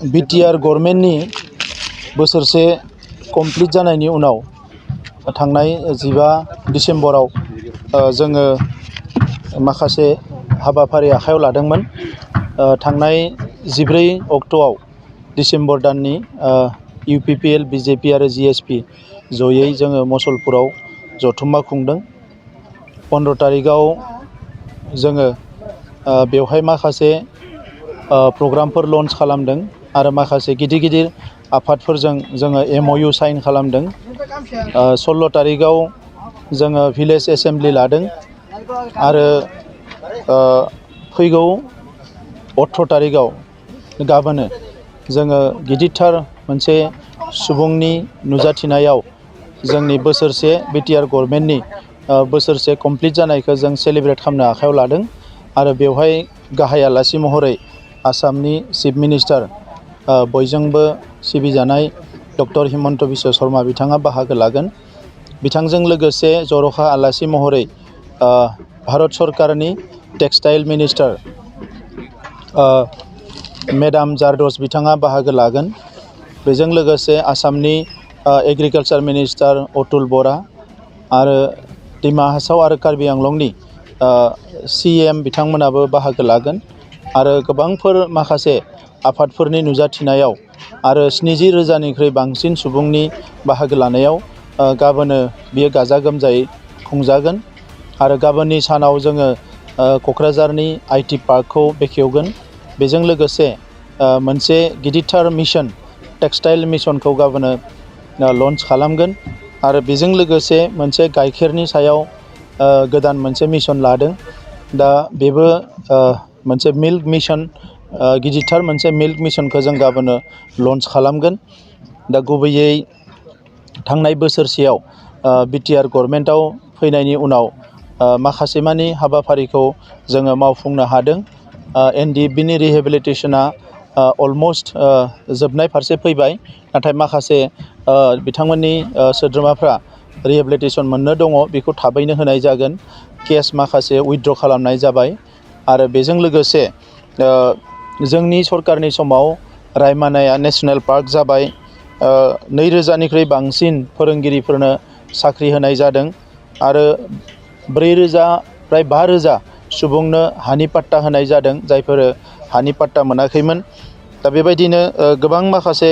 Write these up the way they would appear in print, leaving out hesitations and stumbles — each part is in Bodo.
बिटिआर गभर्नमेन्टनि बोसोरसे कमप्लिट जानायनि उनाव थांनाय 15 डिसेम्बराव जोङो माखासे हाबाफारि आखायाव लादोंमोन। थांनाय 14 अक्ट'आव डिसेम्बर दाननि UPPL BJP आरो GSP जयै जोङो मसलपुराव जथुम्मा खुंदों। 15 तारिखआव जोङो बेवहाय माखासे प्रग्रामफोर लन्च खालामदों आरो माखासे गिदिर गिदिर आफादफोरजों जोङो MOU साइन खालामदों। 16 तारिखआव जोङो भिलेज एसेम्बलि लादों आरो फैगौ 18 तारिखआव गाबोनो जोङो गिदिरथार मोनसे सुबुंनि नुजाथिनायाव जोंनि बोसोरसे बिटिआर गभर्नमेन्टनि बोसोरसे कमप्लिट जानायखौ जों सेलिब्रेट खालामनो आखायाव लादों आरो बेवहाय गाहाय आलासि महरै आसामनि चिफ मिनिस्टार बयजोंबो सिबिजानाय डक्टर हिमन्त बिश्व शर्मा बिथाङा बाहागो लागोन। बिथांजों लोगोसे जर'खा आलासि महरै भारत सरकारनि टेक्सटाइल मिनिस्टार मेडाम जारदस बिथाङा बाहागो लागोन। बेजों लोगोसे आसामनि एग्रिकालचार मिनिस्टार अतुल बरा आरो डिमा हासाव आरो कार्बि आंलंनि CM बिथांमोनाबो बाहागो लागोन आरो गोबांफोर माखासे आफादफोरनि नुजाथिनायाव आरो 70,000निख्रुइ बांसिन सुबुंनि बाहागो लानायाव गाबोनो बियो गाजा गोमजायै खुंजागोन आरो गाबोननि सानाव जोङो क'क्राझारनि IT पार्कखौ बेखेवगोन। बेजों लोगोसे मोनसे गिदिरथार मिशन टेक्सटाइल मिशनखौ गाबोनो लन्च खालामगोन आरो बेजों लोगोसे मोनसे गाइखेरनि सायाव गोदान मोनसे मिशन लादों। दा बेबो मोनसे मिल्क मिशन गिदिरथार मोनसे मिल्क मिशनखौ जों गाबोनो लन्च खालामगोन। दा गुबैयै थांनाय बोसोरसेयाव बिटिआर गभर्नमेन्टआव फैनायनि उनाव माखासे मानि हाबाफारिखौ जोङो मावफुंनो हादों। NDFBनि रिहेबिलिटेसना अलमस्ट जोबनाय फारसे फैबाय, नाथाय माखासे बिथांमोननि सोद्रोमाफ्रा रिहेबिलिटेसन मोननो दङ, बेखौ थाबैनो होनाय जागोन। केस माखासे उइथड्र खालामनाय जाबाय आरो बेजों लोगोसे जोंनि सरकारनि समाव रायमानाया नेशनेल पार्क जाबाय। 2,000निख्रुइ बांसिन फोरोंगिरिफोरनो साख्रि होनाय जादों आरो 4,000 प्राय 5,000 सुबुंनो हानि पाट्टा होनाय जादों, जायफोर हानि पाट्टा मोनाखैमोन। दा बेबायदिनो गोबां माखासे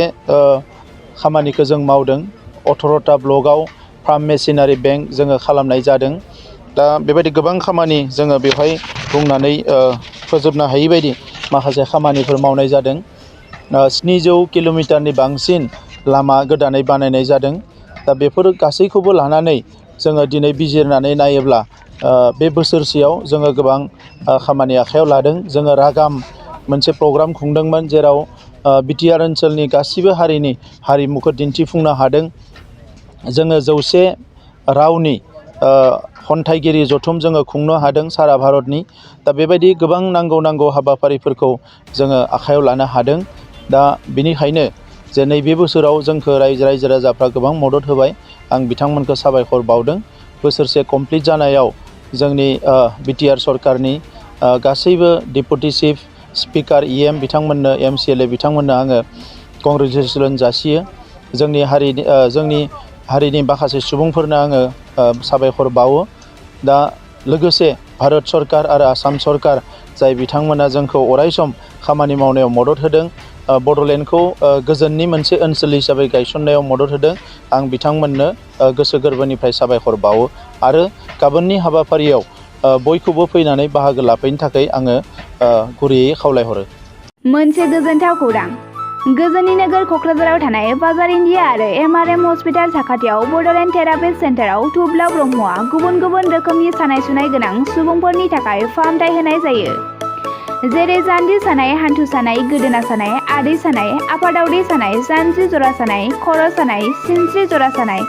खामानिखौ जों मावदों। 18टा ब्लकआव फार्म मेसिनारि बैंक जोङो खालामनाय जादों। दा बेबायदि गोबां खामानि जोङो बेवहाय बुंनानै फोजोबनो हायि बायदि माखासे खामानिफोर मावनाय जादों। 700 किल'मिटारनि बांसिन लामा गोदानै बानायनाय जादों। दा बेफोर गासैखौबो लानानै जोङो दिनै बिजिरनानै नायोब्ला बे बोसोरसेयाव जोङो गोबां खामानि आखायाव लादों। जोङो रागाम मोनसे प्रग्राम खुंदोंमोन, जेराव बिटिआर ओनसोलनि गासिबो हारिनि हारिमुखौ दिन्थिफुंनो हादों। जोङो 100 रावनि खन्थाइगिरि जथुम जोङो खुंनो हादों सारा भारतनि। दा बेबायदि गोबां नांगौ हाबाफारिफोरखौ जोङो आखायाव लानो हादों। दा बेनिखायनो जे नैबे बोसोराव जोंखौ रायजो राजाफ्रा गोबां मदद होबाय, आं बिथांमोनखौ साबायखर बावदों। बोसोरसे कमप्लिट जानायाव जोंनि बिटिआर सरकारनि गासैबो डिपुटि चिफ स्पिकार EM बिथांमोननो, MCLA बिथांमोननो आङो कंग्रेचुलेसन जासियो। जोंनि हारिनि माखासे सुबुंफोरनो आङो साबायखर बावो। दा लोगोसे भारत सरकार आरो आसाम सरकार, जाय बिथांमोना जोंखौ अरायसम खामानि मावनायाव मदद होदों, बड'लेण्डखौ गोजोननि मोनसे ओनसोल हिसाबै गायसननायाव मदद होदों, आं बिथांमोननो गोसो गोरबोनिफ्राय साबायखर बावो आरो गाबोननि हाबाफारियाव बयखौबो फैनानै बाहागो लाफैनो थाखाय आङो गुरैयै खावलायहरो। मोनसे गोजोनथाव खौरां। गोजोननि नोगोर क'क्राझाराव थानाय बाजार इन्डिया आरो MRM हस्पिटाल साखाथियाव बड'लेण्ड थेरापिस्ट सेन्टाराव थुब्ला ब्रह्मआ गुबुन गुबुन रोखोमनि सानाय सुनाय गोनां सुबुंफोरनि थाखाय फाहामथाय होनाय जायो। जेरै जान्जि सानाय, हान्थु सानाय, गोदोना सानाय, आदै सानाय, आफादावदै सानाय, जानजि जरा सानाय, खर' सानाय, सिनस्रि जरा सानाय,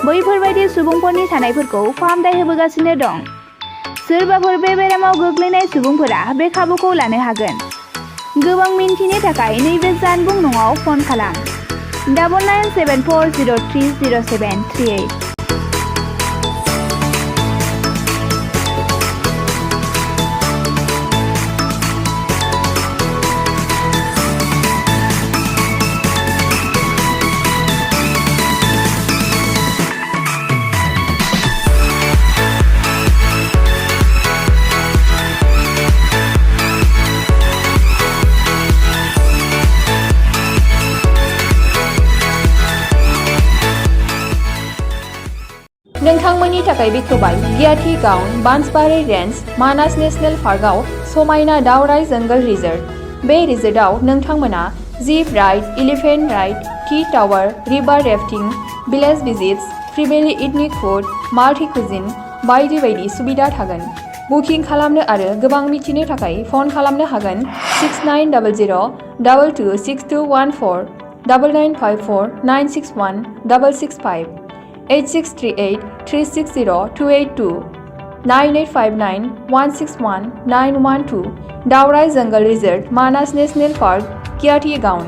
बैफोरबायदि सुबुंफोरनि सानायफोरखौ फाहामथाय होबोगासिनो दं। सोरबाफोर बे बेरामाव गोग्लैनाय सुबुंफोरा बे खाबुखौ लानो हागोन। गोबां मिन्थिनो थाखाय नैबे जानबुं नङाव फन खालाम 9974030738। नोंथांमोननि थाखाय बेखेवबाय गियाथि गाउन बांसबारि रेन्ज मानास नेशनेल पार्कआव समायना दावराइ जंगल रिजर्ट। बे रिजर्टआव नोंथांमोना jeep ride, elephant ride, tea tower, river rafting, village visits, फ्रिबेलि इथनिक फुड, माल्टी कुजिन बायदि बायदि सुबिदा थागोन। बुकिं खालामनो आरो गोबां मिथिनो थाखाय फन खालामनो हागोन 6900226214 9954961665 8638 360 282 9859 161 912 दावराइ जंगल रिजर्ट मानास नेशनेल पार्क गियाथि गाउन।